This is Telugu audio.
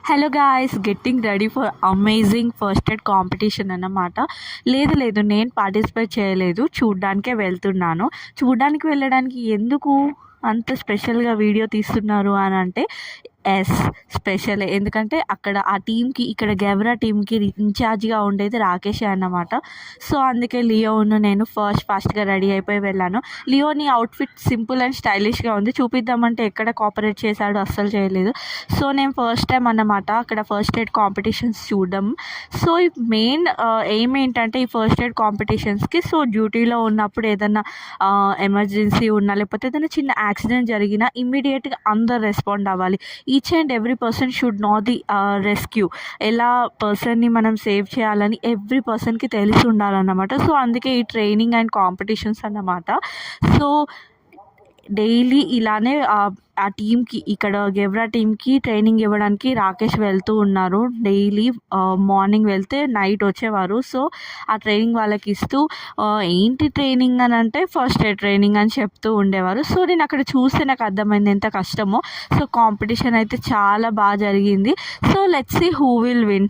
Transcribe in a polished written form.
Hello guys, getting ready for amazing first aid competition అన్నమాట. లేదు నేను పార్టిసిపేట్ చేయలేదు, చూడ్డానికే వెళ్తున్నాను. చూడ్డానికి వెళ్ళడానికి ఎందుకు అంత స్పెషల్గా వీడియో తీస్తున్నారు అని అంటే, ఎస్ స్పెషలే. ఎందుకంటే అక్కడ ఆ టీంకి, ఇక్కడ గెవరా టీంకి ఇన్ఛార్జ్గా ఉండేది రాకేషే అన్నమాట. సో అందుకే లియోను నేను ఫాస్ట్గా రెడీ అయిపోయి వెళ్ళాను. లియోని అవుట్ఫిట్ సింపుల్ అండ్ స్టైలిష్గా ఉంది, చూపిద్దామంటే ఎక్కడ కోఆపరేట్ చేశాడు, అస్సలు చేయలేదు. సో నేను ఫస్ట్ టైం అన్నమాట అక్కడ ఫస్ట్ ఎయిడ్ కాంపిటీషన్స్ చూడడం. సో మెయిన్ ఎయిమ్ ఏంటంటే, ఈ ఫస్ట్ ఎయిడ్ కాంపిటీషన్స్కి సో డ్యూటీలో ఉన్నప్పుడు ఏదైనా ఎమర్జెన్సీ ఉన్నా, లేకపోతే ఏదైనా చిన్న యాక్సిడెంట్ జరిగినా ఇమ్మీడియట్గా అందరు రెస్పాండ్ అవ్వాలి. Each and every person should know the rescue, ఎలా పర్సన్ని మనం సేవ్ చేయాలని ఎవ్రీ పర్సన్కి తెలిసి ఉండాలన్నమాట. సో అందుకే ఈ ట్రైనింగ్ అండ్ కాంపిటీషన్స్ అన్నమాట. సో డైలీ ఇలానే ఆ టీంకి, ఇక్కడ గెవరా టీంకి ట్రైనింగ్ ఇవ్వడానికి రాకేష్ వెళ్తూ ఉన్నారు. డైలీ మార్నింగ్ వెళ్తే నైట్ వచ్చేవారు. సో ఆ ట్రైనింగ్ వాళ్ళకి ఇస్తూ ఏంటి ట్రైనింగ్ అని అంటే ఫస్ట్ ఎయిడ్ ట్రైనింగ్ అని చెప్తూ ఉండేవారు. సో నేను అక్కడ చూస్తే నాకు అర్థమైంది ఎంత కష్టమో. సో కాంపిటీషన్ అయితే చాలా బాగా జరిగింది. So let's see who will win.